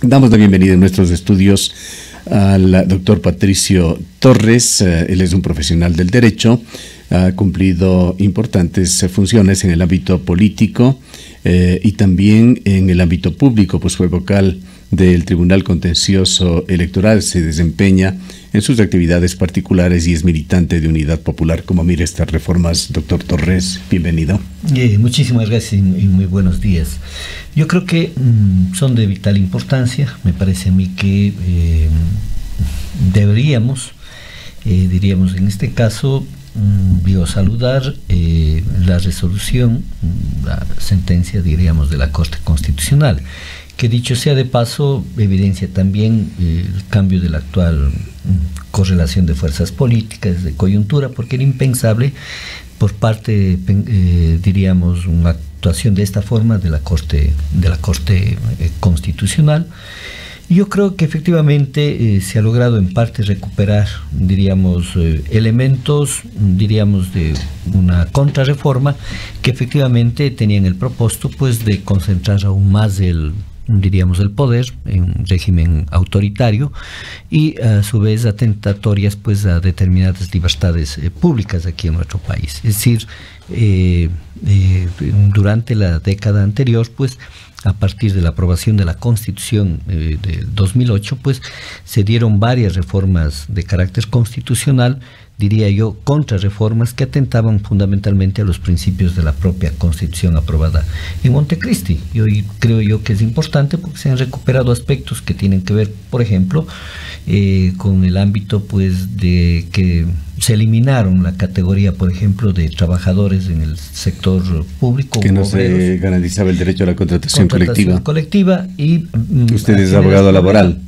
Damos la bienvenida en nuestros estudios al doctor Patricio Torres. Él es un profesional del derecho, ha cumplido importantes funciones en el ámbito político y también en el ámbito público, pues fue vocal del Tribunal Contencioso Electoral, se desempeña en sus actividades particulares y es militante de Unidad Popular. ¿Cómo mira estas reformas, doctor Torres? Bienvenido. Muchísimas gracias y muy buenos días. Yo creo que son de vital importancia. Me parece a mí que deberíamos, diríamos en este caso, saludar la resolución, la sentencia, diríamos, de la Corte Constitucional, que dicho sea de paso, evidencia también el cambio de la actual correlación de fuerzas políticas, de coyuntura, porque era impensable por parte, diríamos, una actuación de esta forma de la Corte Constitucional. Yo creo que efectivamente se ha logrado en parte recuperar, diríamos, elementos, diríamos, de una contrarreforma que efectivamente tenían el propósito, pues, de concentrar aún más el poder en régimen autoritario y a su vez atentatorias, pues, a determinadas libertades públicas aquí en nuestro país. Es decir, durante la década anterior, pues, a partir de la aprobación de la Constitución del 2008, pues, se dieron varias reformas de carácter constitucional, diría yo, contrarreformas que atentaban fundamentalmente a los principios de la propia Constitución aprobada en Montecristi. Y hoy creo yo que es importante porque se han recuperado aspectos que tienen que ver, por ejemplo, con el ámbito, pues, de que se eliminaron la categoría, por ejemplo, de trabajadores en el sector público. Que no se garantizaba el derecho a la contratación colectiva. Y usted es abogado laboral,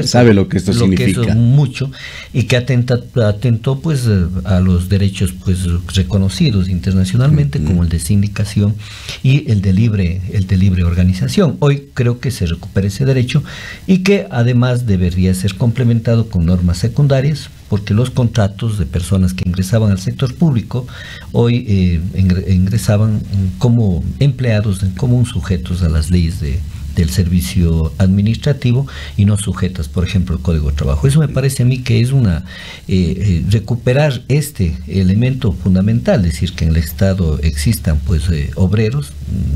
sabe lo que esto significa. Que es mucho, y que atentó, pues, a los derechos, pues, reconocidos internacionalmente, como el de sindicación y el de libre organización. Hoy creo que se recupera ese derecho y que además debería ser complementado con normas secundarias, porque los contratos de personas que ingresaban al sector público hoy ingresaban como empleados en común, sujetos a las leyes del servicio administrativo y no sujetas, por ejemplo, al Código de Trabajo. Eso me parece a mí que es recuperar este elemento fundamental, es decir, que en el Estado existan, pues, obreros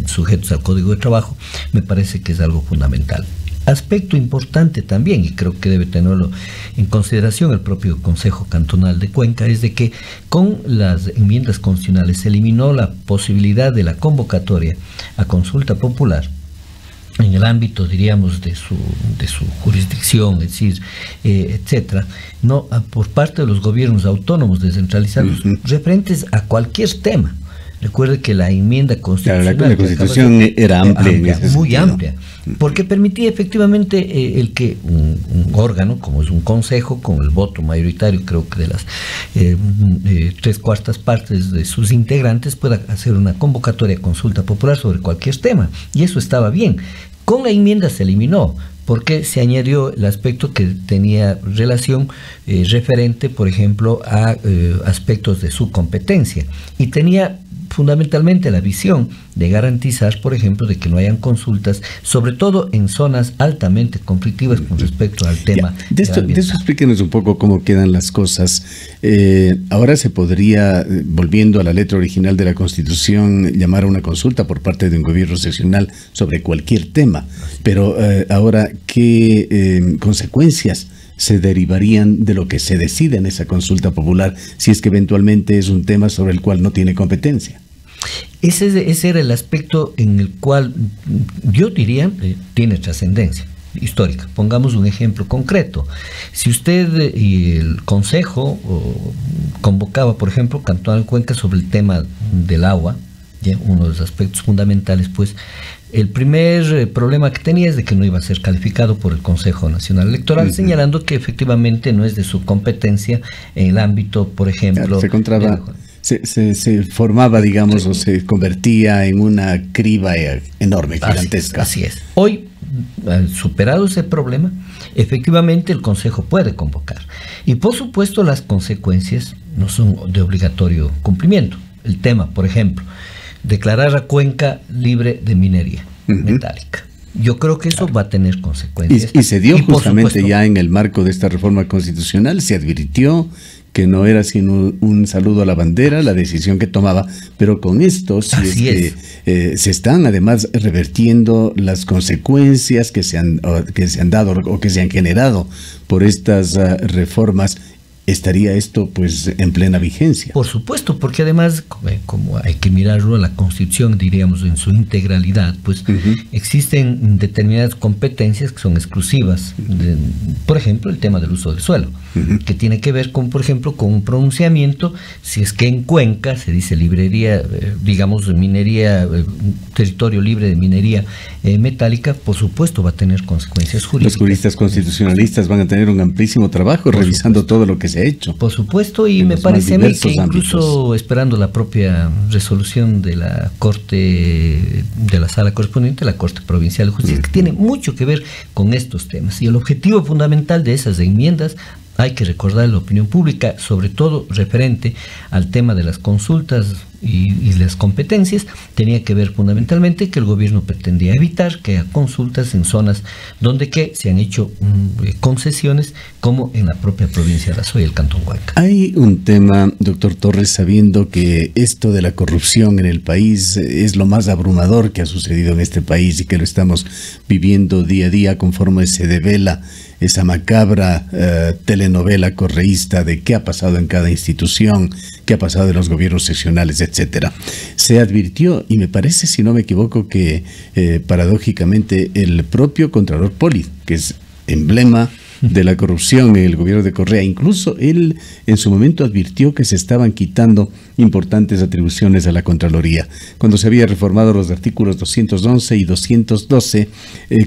sujetos al Código de Trabajo, me parece que es algo fundamental. Aspecto importante también, y creo que debe tenerlo en consideración el propio Consejo Cantonal de Cuenca, es de que con las enmiendas constitucionales se eliminó la posibilidad de la convocatoria a consulta popular en el ámbito, diríamos, de su jurisdicción, es decir, etcétera, no por parte de los gobiernos autónomos descentralizados, referentes a cualquier tema. Recuerde que la enmienda constitucional... Claro, la Constitución era amplia, muy amplia, porque permitía efectivamente el que un órgano, como es un consejo, con el voto mayoritario, creo que de las 3/4 partes de sus integrantes, pueda hacer una convocatoria a consulta popular sobre cualquier tema, y eso estaba bien. Con la enmienda se eliminó, porque se añadió el aspecto que tenía relación referente, por ejemplo, a aspectos de su competencia, y tenía fundamentalmente la visión de garantizar, por ejemplo, de que no hayan consultas, sobre todo en zonas altamente conflictivas con respecto al tema. De eso explíquenos un poco cómo quedan las cosas. Ahora se podría, volviendo a la letra original de la Constitución, llamar a una consulta por parte de un gobierno seccional sobre cualquier tema, pero ahora, ¿qué consecuencias se derivarían de lo que se decide en esa consulta popular si es que eventualmente es un tema sobre el cual no tiene competencia? Ese era el aspecto en el cual yo diría tiene trascendencia histórica. Pongamos un ejemplo concreto. Si usted y el Consejo convocaba, por ejemplo, Cantonal Cuenca sobre el tema del agua, ¿ya? Uno de los aspectos fundamentales, pues, el primer problema que tenía es de que no iba a ser calificado por el Consejo Nacional Electoral, señalando que efectivamente no es de su competencia en el ámbito, por ejemplo... Claro, se formaba, digamos, o se convertía en una criba enorme, gigantesca. Así es. Hoy, superado ese problema, efectivamente el Consejo puede convocar. Y por supuesto las consecuencias no son de obligatorio cumplimiento. El tema, por ejemplo, declarar a Cuenca libre de minería metálica. Yo creo que eso va a tener consecuencias. Y se dio justamente ya en el marco de esta reforma constitucional, se advirtió que no era sino un saludo a la bandera, la decisión que tomaba, pero con esto se están además revertiendo las consecuencias que se han dado o que se han generado por estas reformas. ¿Estaría esto pues en plena vigencia? Por supuesto, porque además, como hay que mirarlo a la Constitución, diríamos, en su integralidad, pues existen determinadas competencias que son exclusivas. Por ejemplo, el tema del uso del suelo, que tiene que ver con, por ejemplo, con un pronunciamiento, si es que en Cuenca se dice librería, digamos, minería, territorio libre de minería metálica, por supuesto va a tener consecuencias jurídicas. Los juristas constitucionalistas van a tener un amplísimo trabajo revisando todo lo que se ha hecho. Por supuesto, y me parece a mí que incluso esperando la propia resolución de la Corte, de la Sala correspondiente, la Corte Provincial de Justicia, que tiene mucho que ver con estos temas. Y el objetivo fundamental de esas enmiendas, hay que recordar a la opinión pública, sobre todo referente al tema de las consultas y las competencias, tenía que ver fundamentalmente que el gobierno pretendía evitar que haya consultas en zonas donde que se han hecho concesiones, como en la propia provincia de Arazú y el Cantón Huanca. Hay un tema, doctor Torres, sabiendo que esto de la corrupción en el país es lo más abrumador que ha sucedido en este país y que lo estamos viviendo día a día conforme se devela esa macabra telenovela correísta de qué ha pasado en cada institución, qué ha pasado en los gobiernos seccionales, etcétera. Se advirtió, y me parece, si no me equivoco, que paradójicamente el propio Contralor Poli, que es emblema de la corrupción en el gobierno de Correa, incluso él en su momento advirtió que se estaban quitando importantes atribuciones a la Contraloría, cuando se había reformado los artículos 211 y 212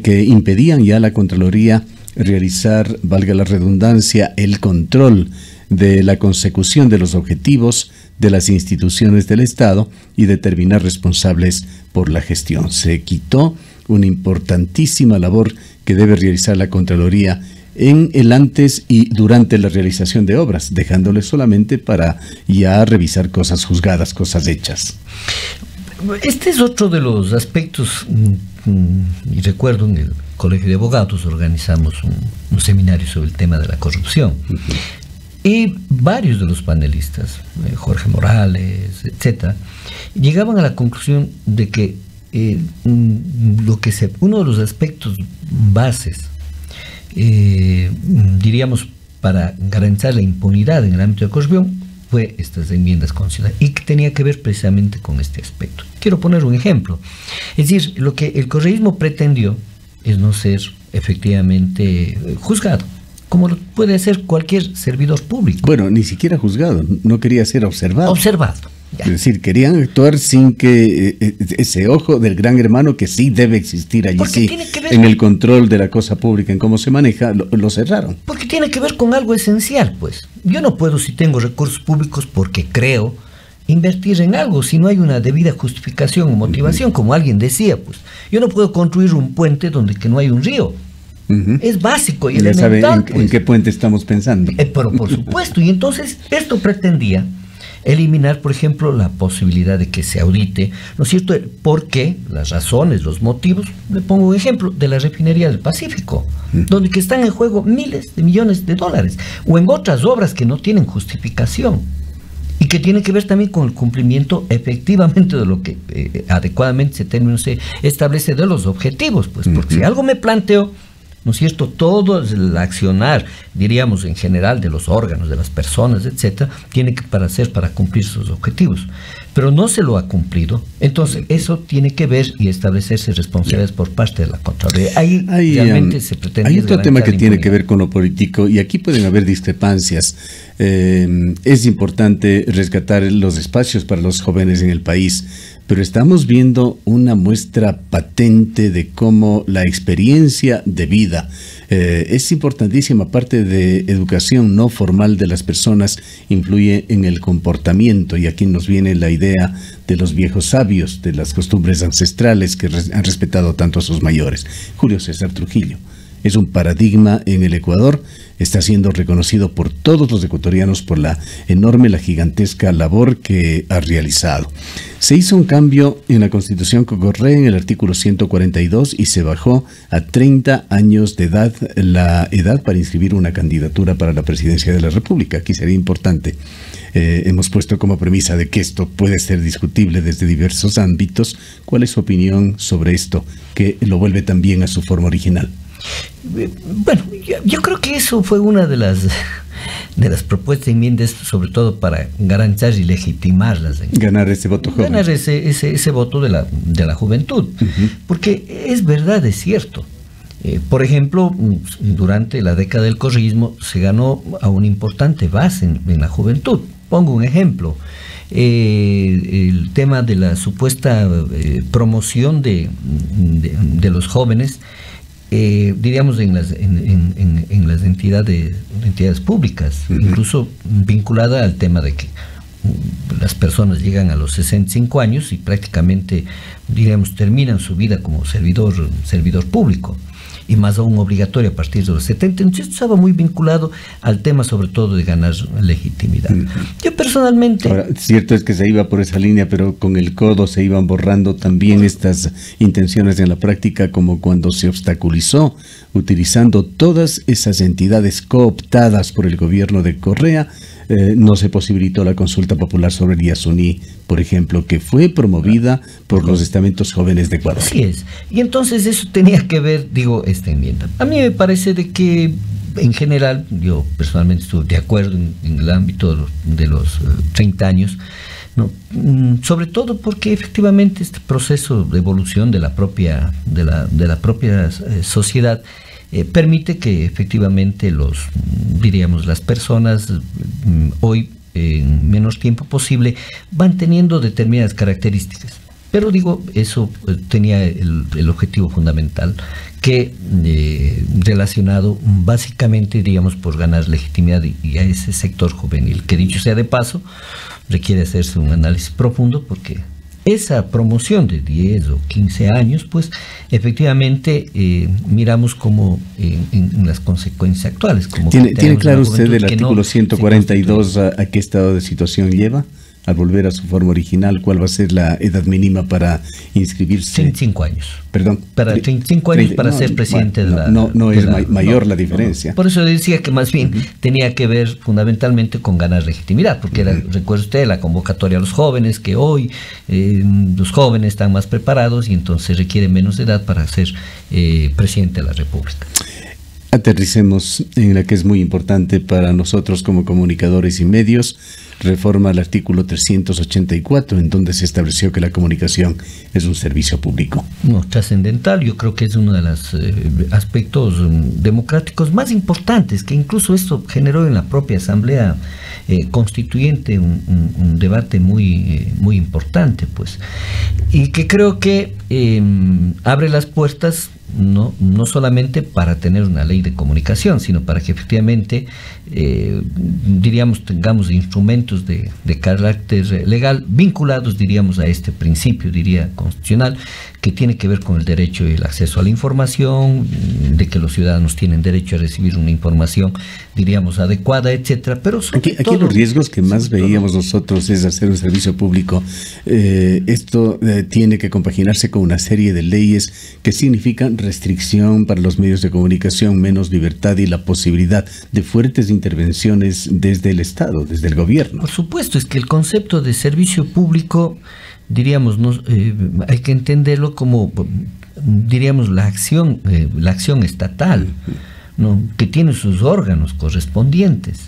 que impedían ya a la Contraloría realizar, valga la redundancia, el control de la consecución de los objetivos de las instituciones del Estado y determinar responsables por la gestión. Se quitó una importantísima labor que debe realizar la Contraloría en el antes y durante la realización de obras, dejándole solamente para ya revisar cosas juzgadas, cosas hechas. Este es otro de los aspectos, y recuerdo en el Colegio de Abogados organizamos un seminario sobre el tema de la corrupción. Y varios de los panelistas, Jorge Morales, etcétera, llegaban a la conclusión de que uno de los aspectos bases, diríamos, para garantizar la impunidad en el ámbito de corrupción fue estas enmiendas constitucionales, y que tenía que ver precisamente con este aspecto. Quiero poner un ejemplo. Es decir, lo que el correísmo pretendió es no ser efectivamente juzgado, como lo puede hacer cualquier servidor público. Bueno, ni siquiera juzgado, no quería ser observado. Observado. Ya. Es decir, querían actuar sin que ese ojo del gran hermano, que sí debe existir allí, sí, en el control de la cosa pública, en cómo se maneja, lo cerraron. Porque tiene que ver con algo esencial, pues. Yo no puedo, si tengo recursos públicos porque creo, invertir en algo si no hay una debida justificación o motivación, como alguien decía, pues. Yo no puedo construir un puente donde que no hay un río. Es básico y elemental. Ya sabe en qué puente estamos pensando. Pero por supuesto, y entonces esto pretendía eliminar, por ejemplo, la posibilidad de que se audite, ¿no es cierto?, por qué, las razones, los motivos. Le pongo un ejemplo de la refinería del Pacífico, donde que están en juego miles de millones de dólares, o en otras obras que no tienen justificación y que tienen que ver también con el cumplimiento efectivamente de lo que adecuadamente se establece de los objetivos, pues, porque si algo me planteo, ¿no es cierto?, todo el accionar, diríamos, en general, de los órganos, de las personas, etcétera, tiene que para cumplir sus objetivos. Pero no se lo ha cumplido. Entonces, eso tiene que ver y establecerse responsabilidades por parte de la Contraloría. Ahí realmente se pretende. Hay otro tema que tiene que ver con lo político, y aquí pueden haber discrepancias. Es importante rescatar los espacios para los jóvenes en el país, pero estamos viendo una muestra patente de cómo la experiencia de vida es importantísima. Parte de educación no formal de las personas influye en el comportamiento, y aquí nos viene la idea de los viejos sabios, de las costumbres ancestrales que han respetado tanto a sus mayores. Julio César Trujillo, es un paradigma en el Ecuador. Está siendo reconocido por todos los ecuatorianos por la gigantesca labor que ha realizado. Se hizo un cambio en la Constitución Correa en el artículo 142 y se bajó a 30 años de edad la edad para inscribir una candidatura para la presidencia de la República. Aquí sería importante. Hemos puesto como premisa de que esto puede ser discutible desde diversos ámbitos. ¿Cuál es su opinión sobre esto, que lo vuelve también a su forma original? Bueno, yo creo que eso fue una de las propuestas de enmiendas, sobre todo para garantizar y legitimarlas. Ganar ese voto joven. Ganar ese voto de la juventud. Porque es verdad, es cierto. Por ejemplo, durante la década del correísmo se ganó a una importante base en la juventud. Pongo un ejemplo. El tema de la supuesta promoción de los jóvenes, diríamos en las entidades públicas, incluso vinculada al tema de que las personas llegan a los 65 años y prácticamente, diríamos, terminan su vida como servidor público, y más aún obligatorio a partir de los 70. Entonces estaba muy vinculado al tema, sobre todo, de ganar legitimidad. Yo personalmente... Ahora, cierto es que se iba por esa línea, pero con el codo se iban borrando también estas intenciones en la práctica, como cuando se obstaculizó utilizando todas esas entidades cooptadas por el gobierno de Correa. No se posibilitó la consulta popular sobre el Yasuní, por ejemplo, que fue promovida por los estamentos jóvenes de Ecuador. Así es. Y entonces eso tenía que ver, digo, esta enmienda. A mí me parece de que, en general, yo personalmente estuve de acuerdo en el ámbito de los 30 años, ¿no? Sobre todo porque efectivamente este proceso de evolución de la propia sociedad permite que efectivamente las personas hoy, en menos tiempo posible, van teniendo determinadas características. Pero digo, eso tenía el objetivo fundamental, que relacionado básicamente, diríamos, por ganar legitimidad y a ese sector juvenil, que dicho sea de paso, requiere hacerse un análisis profundo, porque esa promoción de 10 o 15 años, pues efectivamente miramos como en las consecuencias actuales. Como ¿Tiene claro usted el artículo 142 a qué estado de situación lleva? Al volver a su forma original, ¿cuál va a ser la edad mínima para inscribirse? 35 años. Perdón. Para 35 años para ser presidente de la... No es mayor la diferencia. No. Por eso decía que más bien tenía que ver fundamentalmente con ganar legitimidad, porque era, recuerde usted, la convocatoria a los jóvenes, que hoy los jóvenes están más preparados y entonces requieren menos de edad para ser presidente de la República. Aterricemos en la que es muy importante para nosotros como comunicadores y medios. Reforma al artículo 384, en donde se estableció que la comunicación es un servicio público. No, trascendental. Yo creo que es uno de los aspectos democráticos más importantes, que incluso esto generó en la propia Asamblea Constituyente un debate muy importante, pues, y que creo que abre las puertas no solamente para tener una ley de comunicación, sino para que efectivamente tengamos instrumentos de carácter legal vinculados, diríamos, a este principio, constitucional, que tiene que ver con el derecho y el acceso a la información, de que los ciudadanos tienen derecho a recibir una información, adecuada, etcétera. Pero aquí los riesgos que más veíamos nosotros es hacer un servicio público. Esto tiene que compaginarse con una serie de leyes que significan restricción para los medios de comunicación, menos libertad y la posibilidad de fuertes intervenciones desde el Estado, desde el gobierno. Por supuesto, es que el concepto de servicio público, hay que entenderlo como, la acción estatal, ¿no? Que tiene sus órganos correspondientes.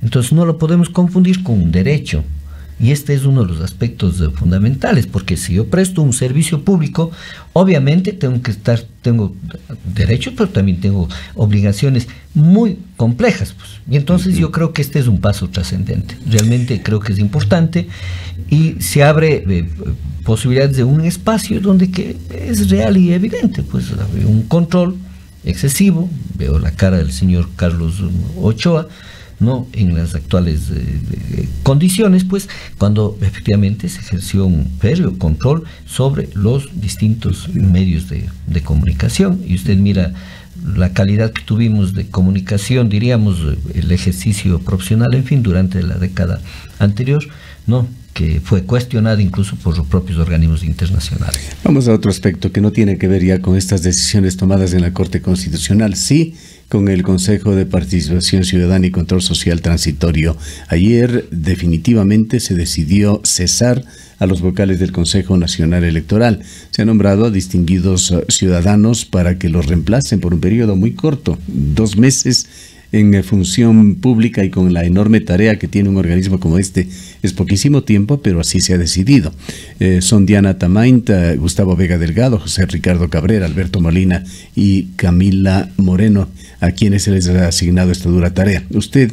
Entonces no lo podemos confundir con un derecho. Y este es uno de los aspectos fundamentales, porque si yo presto un servicio público, obviamente tengo derechos, pero también tengo obligaciones muy complejas, pues. Y entonces yo creo que este es un paso trascendente. Realmente creo que es importante y se abre posibilidades de un espacio donde que es real y evidente, pues un control excesivo. Veo la cara del señor Carlos Ochoa, ¿no? En las actuales condiciones, pues, cuando efectivamente se ejerció un férreo control sobre los distintos medios de comunicación. Y usted mira la calidad que tuvimos de comunicación, diríamos, el ejercicio profesional, en fin, durante la década anterior, ¿no?, que fue cuestionada incluso por los propios organismos internacionales. Vamos a otro aspecto que no tiene que ver ya con estas decisiones tomadas en la Corte Constitucional, sí con el Consejo de Participación Ciudadana y Control Social Transitorio. Ayer definitivamente se decidió cesar a los vocales del Consejo Nacional Electoral. Se han nombrado a distinguidos ciudadanos para que los reemplacen por un periodo muy corto, 2 meses, en función pública, y con la enorme tarea que tiene un organismo como este. Es poquísimo tiempo, pero así se ha decidido. Son Diana Tamaint, Gustavo Vega Delgado, José Ricardo Cabrera, Alberto Molina y Camila Moreno, a quienes se les ha asignado esta dura tarea. Usted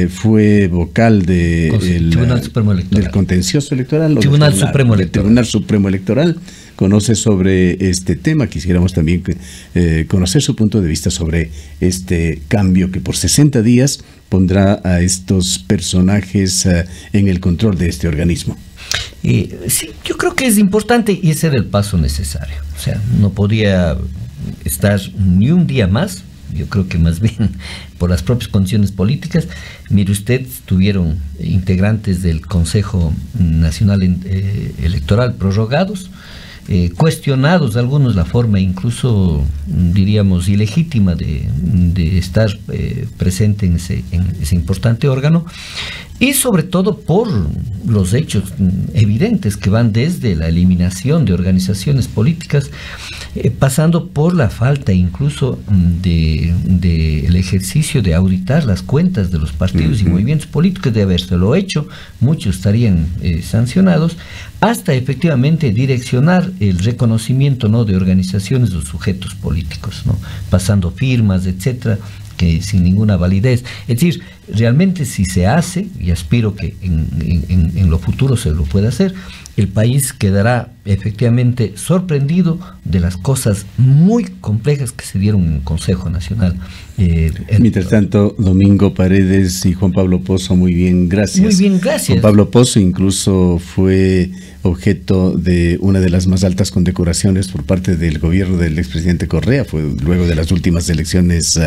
fue vocal del contencioso electoral. Tribunal Supremo Electoral. Tribunal Supremo Electoral. Conoce sobre este tema. Quisiéramos también conocer su punto de vista sobre este cambio que por 60 días pondrá a estos personajes en el control de este organismo. Sí, yo creo que es importante, y ese era el paso necesario. O sea, no podía estar ni un día más. Yo creo que más bien por las propias condiciones políticas. Mire usted, tuvieron integrantes del Consejo Nacional Electoral prorrogados, cuestionados algunos la forma incluso, diríamos, ilegítima de estar presente en ese importante órgano, y sobre todo por los hechos evidentes que van desde la eliminación de organizaciones políticas, pasando por la falta incluso del ejercicio de auditar las cuentas de los partidos y movimientos políticos. De habérselo hecho, muchos estarían sancionados, hasta efectivamente direccionar el reconocimiento, ¿no?, de organizaciones o sujetos políticos, ¿no?, pasando firmas, etcétera, que sin ninguna validez. Es decir, realmente si se hace, y aspiro que en lo futuro se lo pueda hacer, el país quedará efectivamente sorprendido de las cosas muy complejas que se dieron en el Consejo Nacional. Mientras tanto, Domingo Paredes y Juan Pablo Pozo, muy bien, gracias. Muy bien, gracias. Juan Pablo Pozo incluso fue objeto de una de las más altas condecoraciones por parte del gobierno del expresidente Correa. Fue luego de las últimas elecciones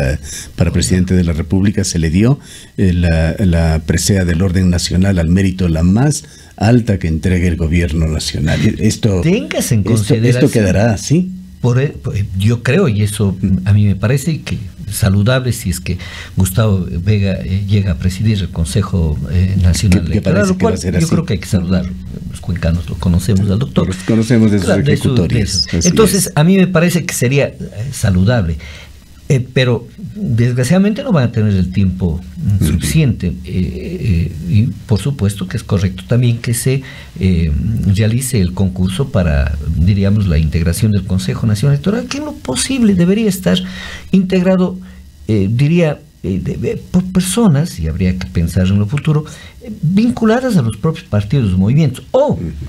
para presidente de la República, se le dio la presea del orden nacional al mérito, la más alta que entregue el gobierno nacional. Esto quedará así. Yo creo, y eso a mí me parece que saludable, si es que Gustavo Vega llega a presidir el Consejo Nacional Electoral, lo cual yo creo que hay que saludar. Los cuencanos lo conocemos al doctor. Los conocemos de sus ejecutorias. Entonces, a mí me parece que sería saludable. Pero desgraciadamente no van a tener el tiempo suficiente, y por supuesto que es correcto también que se realice el concurso para, diríamos, la integración del Consejo Nacional Electoral, que en lo posible debería estar integrado, por personas, y habría que pensar en lo futuro, vinculadas a los propios partidos o movimientos.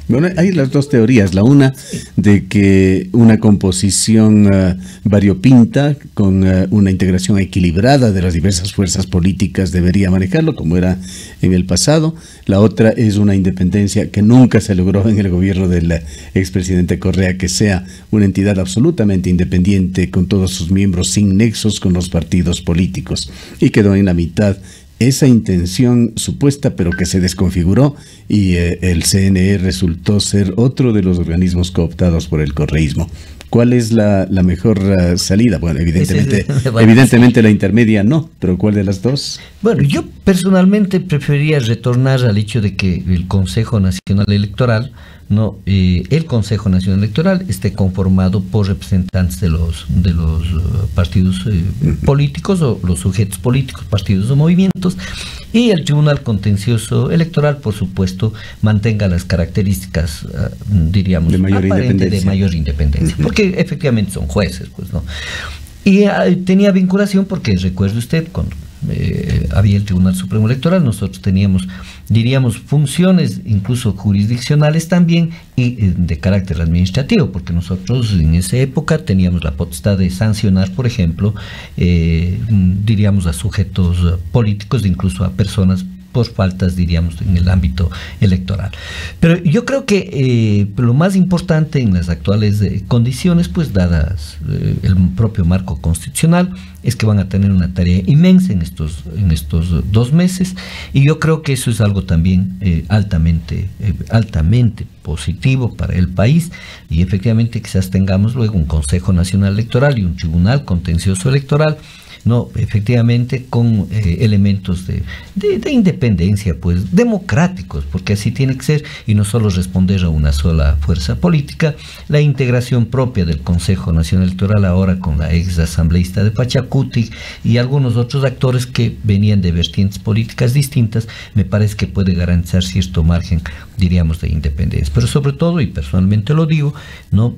Bueno, hay las dos teorías. La una, de que una composición variopinta con una integración equilibrada de las diversas fuerzas políticas debería manejarlo, como era en el pasado. La otra es una independencia que nunca se logró en el gobierno del expresidente Correa, que sea una entidad absolutamente independiente con todos sus miembros, sin nexos con los partidos políticos. Y quedó en la mitad esa intención supuesta, pero que se desconfiguró, y el CNE resultó ser otro de los organismos cooptados por el correísmo. ¿Cuál es la mejor salida? Bueno, evidentemente la intermedia no, pero ¿cuál de las dos? Bueno, yo personalmente preferiría retornar al hecho de que el Consejo Nacional Electoral, el Consejo Nacional Electoral esté conformado por representantes de los partidos políticos o los sujetos políticos, partidos o movimientos, y el Tribunal Contencioso Electoral, por supuesto, mantenga las características, diríamos, de mayor independencia, porque efectivamente son jueces, pues, ¿no? Y tenía vinculación porque, recuerde usted, cuando había el Tribunal Supremo Electoral, nosotros teníamos, diríamos, funciones incluso jurisdiccionales también, y de carácter administrativo, porque nosotros en esa época teníamos la potestad de sancionar, por ejemplo, diríamos, a sujetos políticos, incluso a personas por faltas, diríamos, en el ámbito electoral. Pero yo creo que lo más importante en las actuales condiciones, pues dadas el propio marco constitucional, es que van a tener una tarea inmensa en estos 2 meses, y yo creo que eso es algo también altamente positivo para el país, y efectivamente quizás tengamos luego un Consejo Nacional Electoral y un Tribunal Contencioso Electoral, no, efectivamente con elementos de independencia, pues democráticos, porque así tiene que ser, y no solo responder a una sola fuerza política. La integración propia del Consejo Nacional Electoral ahora con la ex asambleísta de Pachacuti y algunos otros actores que venían de vertientes políticas distintas, me parece que puede garantizar cierto margen, diríamos, de independencia. Pero sobre todo, y personalmente lo digo, no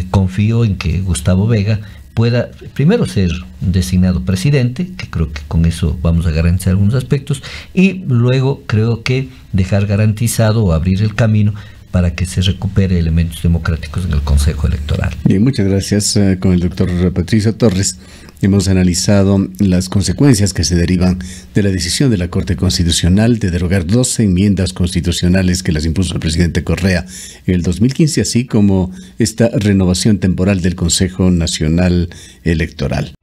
confío en que Gustavo Vega pueda primero ser designado presidente, que creo que con eso vamos a garantizar algunos aspectos, y luego creo que dejar garantizado o abrir el camino para que se recupere elementos democráticos en el Consejo Electoral. Bien, muchas gracias. Con el doctor Patricio Torres hemos analizado las consecuencias que se derivan de la decisión de la Corte Constitucional de derogar 12 enmiendas constitucionales que las impuso el presidente Correa en el 2015, así como esta renovación temporal del Consejo Nacional Electoral.